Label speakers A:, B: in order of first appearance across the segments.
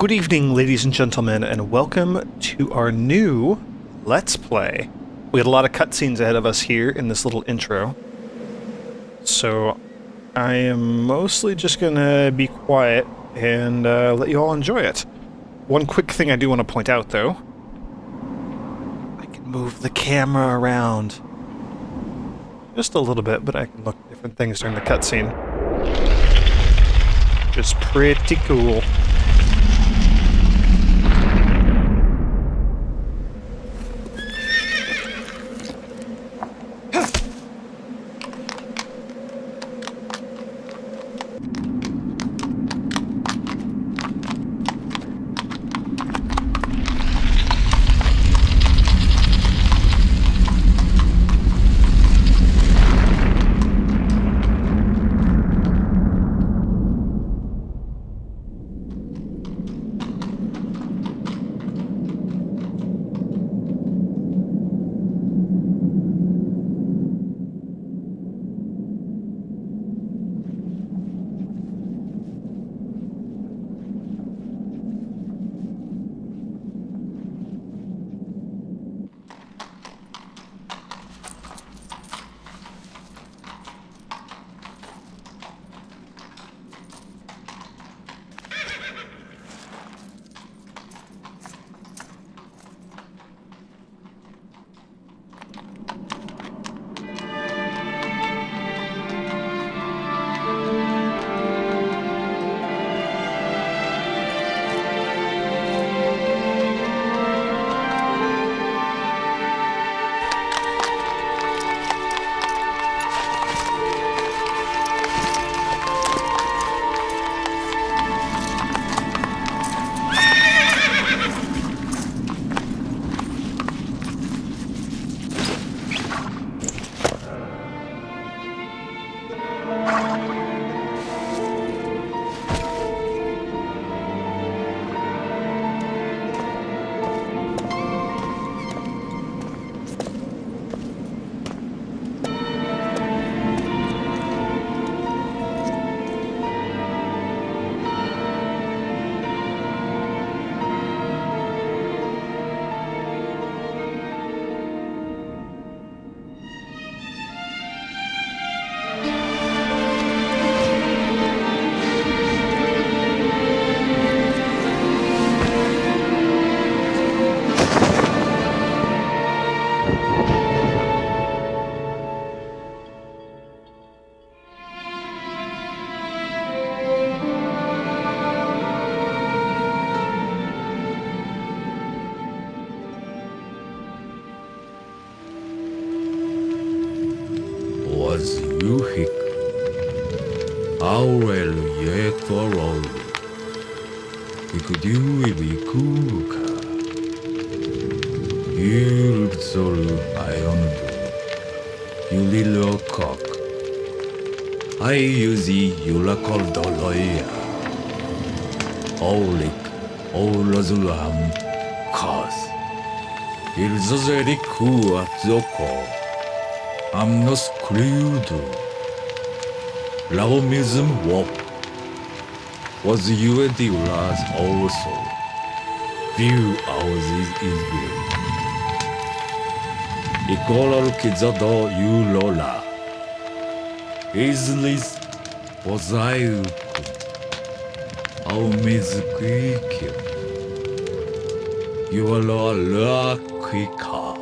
A: Good evening, ladies and gentlemen, and welcome to our new Let's Play. We had a lot of cutscenes ahead of us here in this little intro, so I am mostly just gonna be quiet and let you all enjoy it. One quick thing I do want to point out, though. I can move the camera around. Just a little bit, but I can look at different things during the cutscene. Just pretty cool.
B: Was Yuhik Aurel Yetoro Ikudu Ibikuka Yulzolu Ionbu Yulilo Cock I Yuzi Yulakol Doloya Olik Olazulam Kaz Ilzozeriku Atzoko Amnos Crudo Laomism Wop was you the last also. Few hours is good. Equal Kizado you Lola. Islis was I Aumiz Quick. You are la quicker.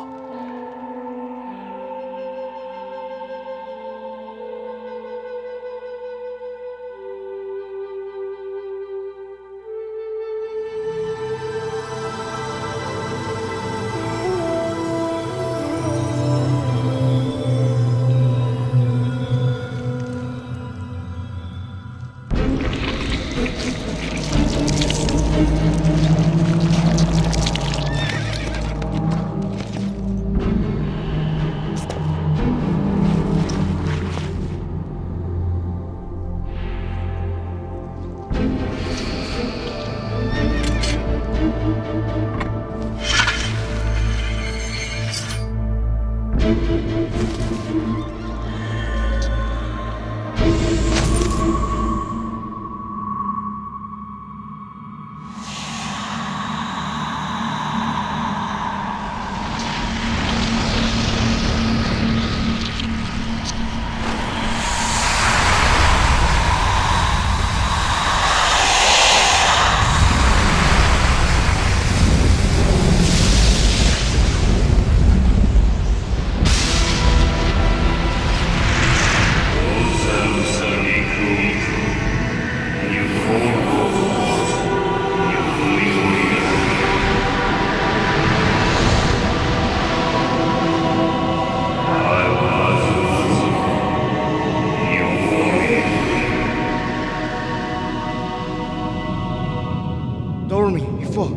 C: stormy for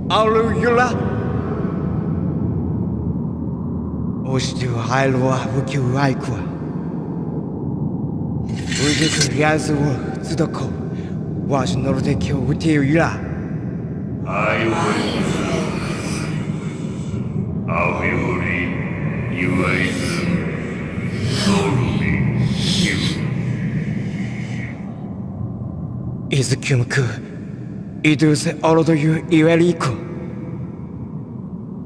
C: Alula. Ostu Hailua Wuku Aikua. Ujus Yazu Sudoko was Nordekyo Utiula.
D: I will read you as stormy you.
C: Is Kyumku. Idus Orodo you Iweriko.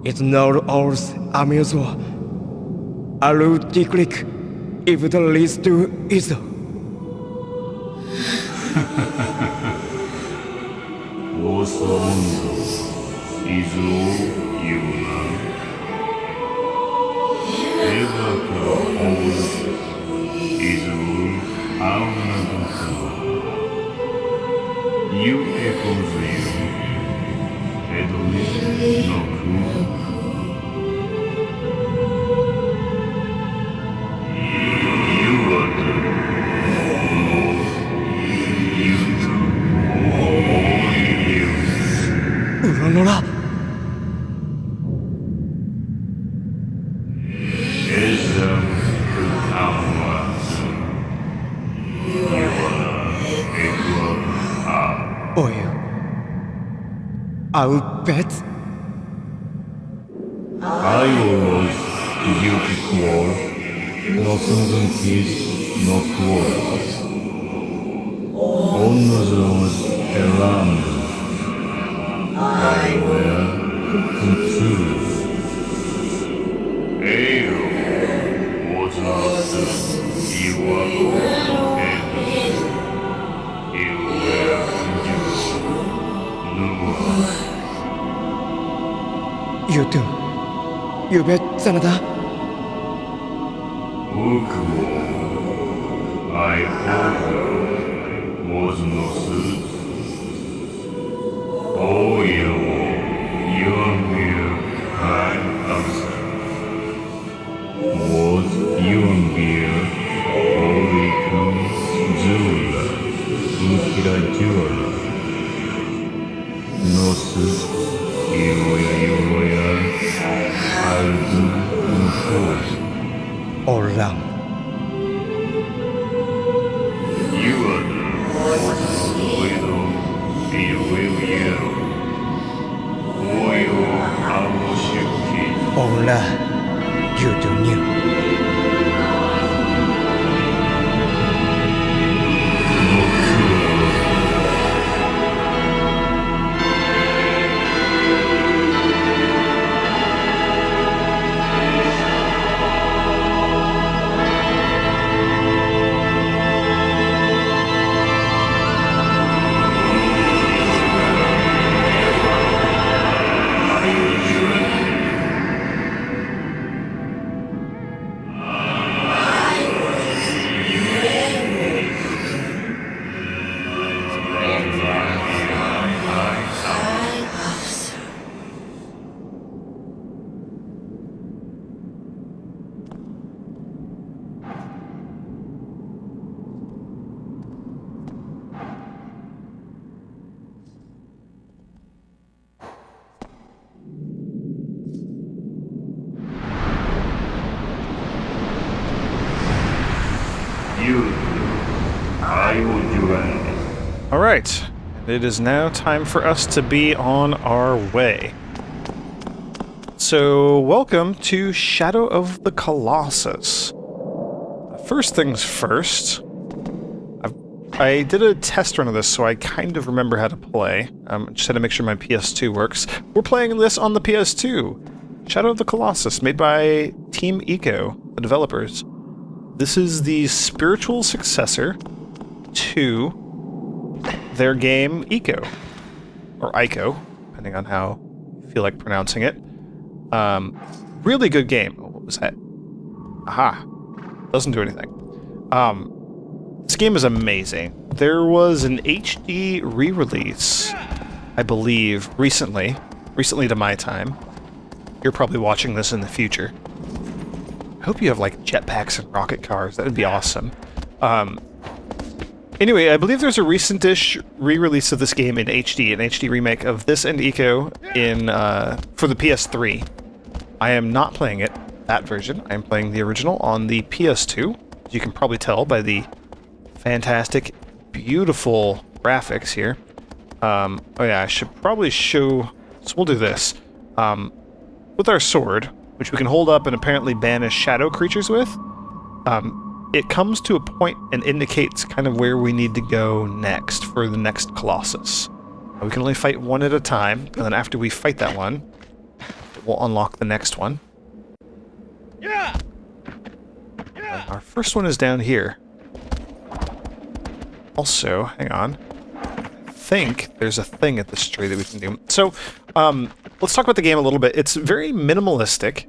C: It's not ours Amuso. Alu Tiklik. If the least to Iso.
D: オーソモンド、伊豆を言うな。エヴァからオール、伊豆をアウナドカ。ユエコズユ、エドリノク。
C: Uranora. Oil. I'll bet.
D: I was beautiful, nothing is no quarrels. On those around. I will conclude. Ale was not you were and you were
C: You do. You bet, Sanada.
D: I heard was no suit. Oh, you will high answer. Was you will only come Zula, Ukira Jula. No suit, you will I'll do
C: All round.
D: You are the widow, you will yell. Oil, I will shoot it.
C: Ola. You do new.
D: I will do it.
A: All right. It is now time for us to be on our way. So, welcome to Shadow of the Colossus. First things first, I did a test run of this, so I kind of remember how to play. Just had to make sure my PS2 works. We're playing this on the PS2. Shadow of the Colossus, made by Team Eco, the developers. This is the spiritual successor to their game Eco, or Ico, depending on how you feel like pronouncing it. Really good game. What was that? Aha. Doesn't do anything. This game is amazing. There was an HD re-release, I believe, recently to my time. You're probably watching this in the future. I hope you have, like, jetpacks and rocket cars. That would be awesome. Anyway, I believe there's a recent-ish re-release of this game in HD, an HD remake of this and Eco in for the PS3. I am not playing it, that version. I am playing the original on the PS2. As you can probably tell by the fantastic, beautiful graphics here. Oh yeah, I should probably show... So we'll do this. With our sword, which we can hold up and apparently banish shadow creatures with, it comes to a point and indicates kind of where we need to go next for the next Colossus. We can only fight one at a time, and then after we fight that one, we'll unlock the next one. Yeah! Our first one is down here. Also, hang on. I think there's a thing at this tree that we can do. So, let's talk about the game a little bit. It's very minimalistic.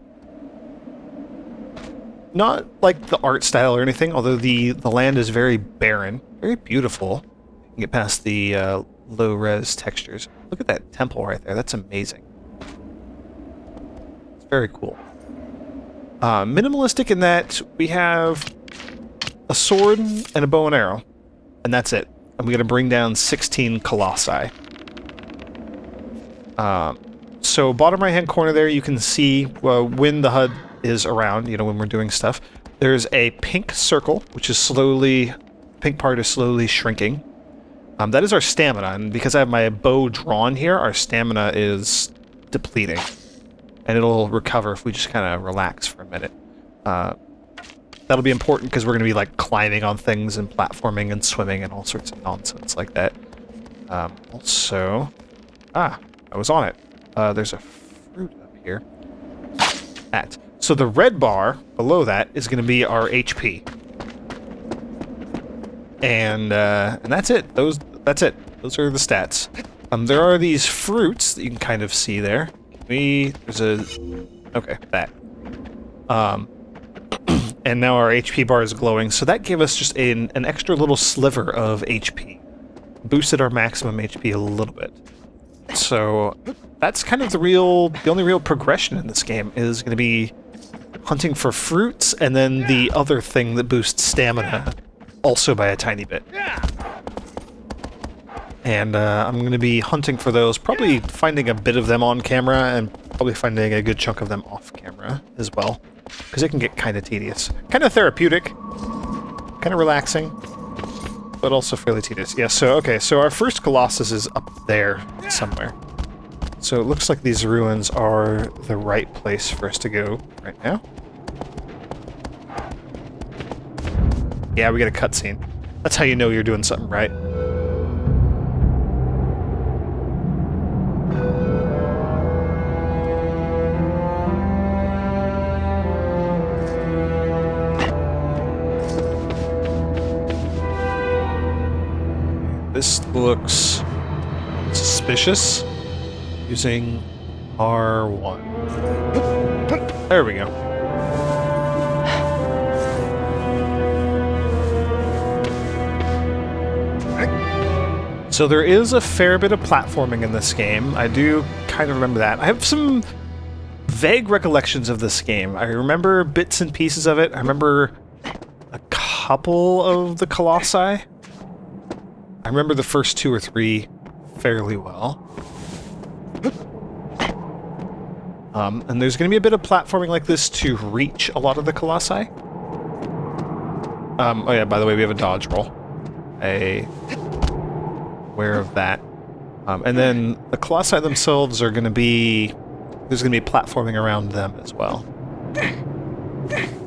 A: Not like the art style or anything, although the land is very barren. Very beautiful. You can get past the low-res textures. Look at that temple right there. That's amazing. It's very cool. Minimalistic in that we have a sword and a bow and arrow. And that's it. And we gotta bring down 16 Colossi. So bottom right-hand corner there, you can see when the HUD is around, you know, when we're doing stuff. There's a pink circle, which is slowly... pink part is slowly shrinking. That is our stamina, and because I have my bow drawn here, our stamina is depleting. And it'll recover if we just kind of relax for a minute. That'll be important because we're going to be like climbing on things and platforming and swimming and all sorts of nonsense like that. Also... I was on it. There's a fruit up here. That. So the red bar below that is going to be our HP. And that's it. That's it. Those are the stats. There are these fruits that you can kind of see there. There's a... Okay, that. And now our HP bar is glowing, so that gave us just an extra little sliver of HP. Boosted our maximum HP a little bit. So that's kind of the only real progression in this game is going to be hunting for fruits, and then the other thing that boosts stamina also by a tiny bit. And I'm going to be hunting for those, probably finding a bit of them on camera, and probably finding a good chunk of them off camera as well. Because it can get kind of tedious. Kind of therapeutic. Kind of relaxing. But also fairly tedious. Yeah, so, okay, so our first Colossus is up there somewhere. So it looks like these ruins are the right place for us to go right now. Yeah, we get a cutscene. That's how you know you're doing something right. This looks suspicious. Using R1. There we go. So there is a fair bit of platforming in this game. I do kind of remember that. I have some vague recollections of this game. I remember bits and pieces of it. I remember a couple of the Colossi. I remember the first 2 or 3 fairly well. And there's going to be a bit of platforming like this to reach a lot of the Colossi. Oh yeah, by the way, we have a dodge roll. Aware of that. And then the Colossi themselves are going to be... There's going to be platforming around them as well.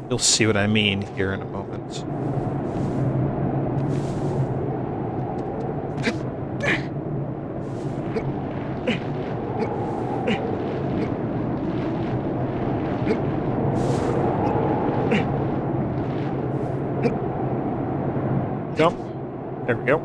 A: You'll see what I mean here in a moment. Jump. There we go.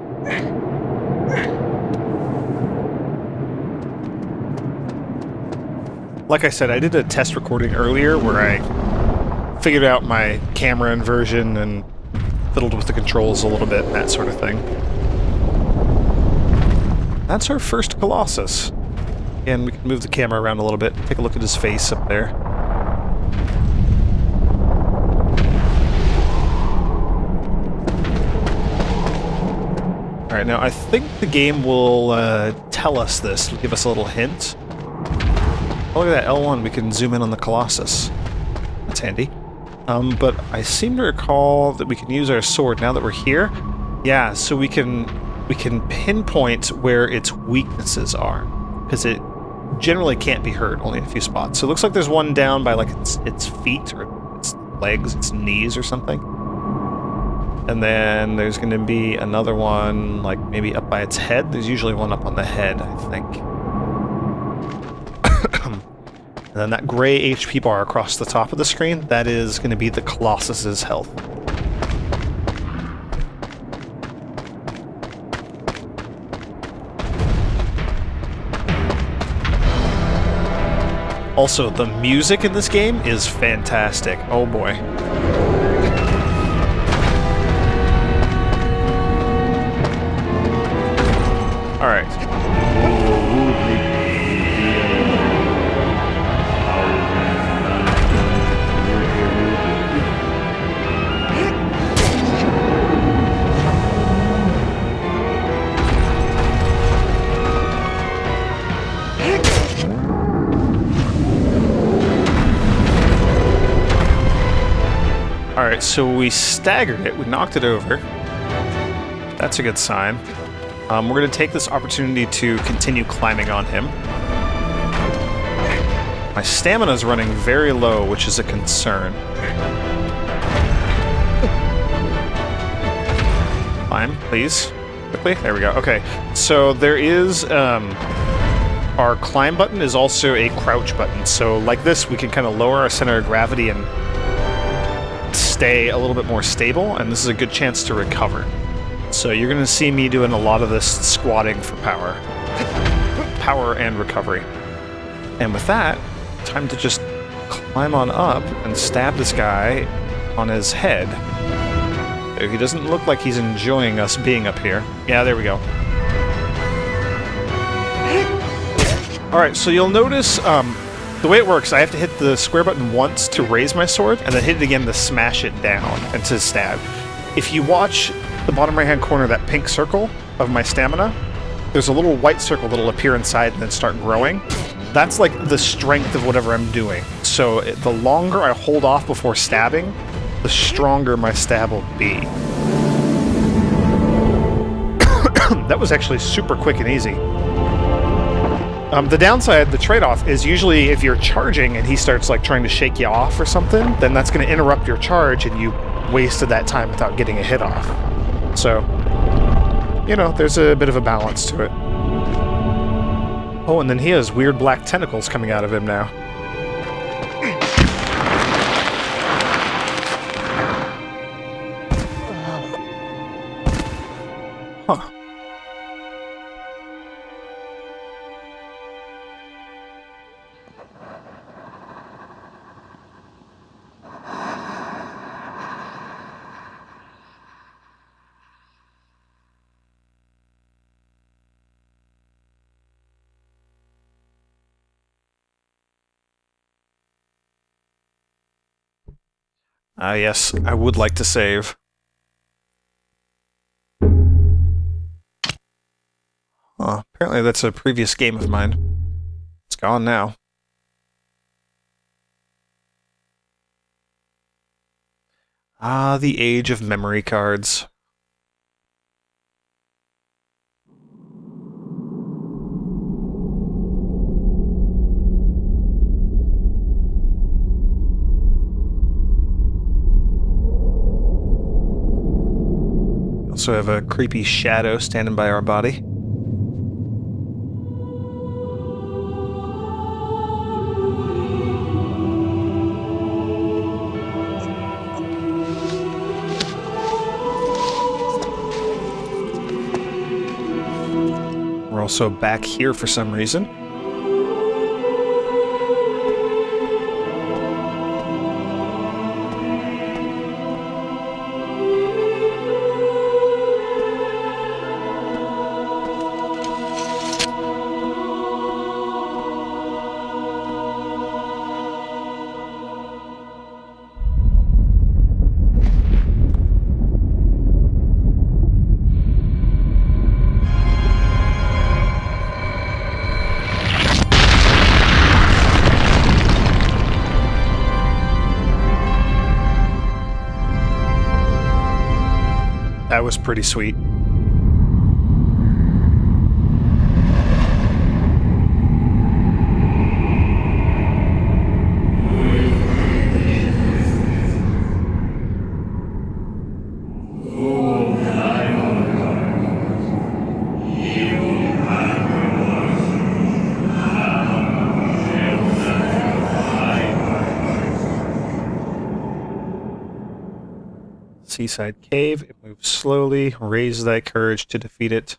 A: Like I said, I did a test recording earlier where I figured out my camera inversion and fiddled with the controls a little bit and that sort of thing. That's our first Colossus. Again, we can move the camera around a little bit, take a look at his face up there. Alright, now I think the game will tell us this. It'll give us a little hint. Oh, look at that, L1, we can zoom in on the Colossus. That's handy. But I seem to recall that we can use our sword now that we're here. Yeah, so we can pinpoint where its weaknesses are. Because it generally can't be hurt, only in a few spots. So it looks like there's one down by like its feet, or its legs, its knees or something. And then there's going to be another one, like maybe up by its head. There's usually one up on the head, I think. And then that gray HP bar across the top of the screen, that is going to be the Colossus's health. Also, the music in this game is fantastic. Oh boy. Alright. Alright, so we staggered it, we knocked it over. That's a good sign. We're going to take this opportunity to continue climbing on him. My stamina is running very low, which is a concern. Climb, please. Quickly. There we go. Okay, so there is... our climb button is also a crouch button. So like this, we can kind of lower our center of gravity and stay a little bit more stable, and this is a good chance to recover. So you're going to see me doing a lot of this squatting for power. Power and recovery. And with that, time to just climb on up and stab this guy on his head. He doesn't look like he's enjoying us being up here. Yeah, there we go. Alright, so you'll notice the way it works, I have to hit the square button once to raise my sword, and then hit it again to smash it down and to stab. If you watch the bottom right hand corner, that pink circle of my stamina, there's a little white circle that'll appear inside and then start growing. That's like the strength of whatever I'm doing. So the longer I hold off before stabbing, the stronger my stab will be. That was actually super quick and easy. The downside, the trade-off, is usually if you're charging and he starts like trying to shake you off or something, then that's going to interrupt your charge and you wasted that time without getting a hit off. So, you know, there's a bit of a balance to it. Oh, and then he has weird black tentacles coming out of him now. Huh. Yes, I would like to save. Apparently that's a previous game of mine. It's gone now. Ah, the age of memory cards. Also have a creepy shadow standing by our body. We're also back here for some reason. That was pretty sweet. Seaside cave. It moves slowly. Raise thy courage to defeat it.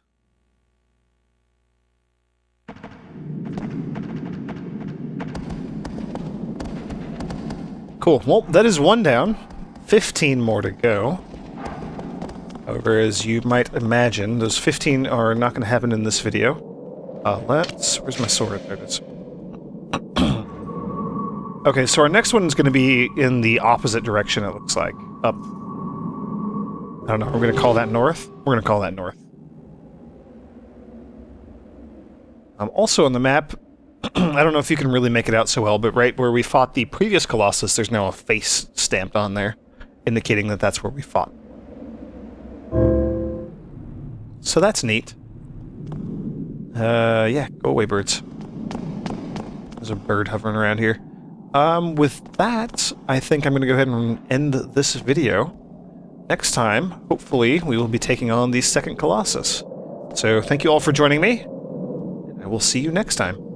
A: Cool. Well, that is one down. 15 more to go. However, as you might imagine, those 15 are not going to happen in this video. Where's my sword? There it is. Okay, so our next one is going to be in the opposite direction, it looks like. Up. I don't know, we're going to call that north? We're going to call that north. Also on the map, I don't know if you can really make it out so well, but right where we fought the previous Colossus, there's now a face stamped on there, indicating that that's where we fought. So that's neat. Yeah, go away, birds. There's a bird hovering around here. With that, I think I'm going to go ahead and end this video. Next time, hopefully, we will be taking on the second Colossus. So thank you all for joining me, and I will see you next time.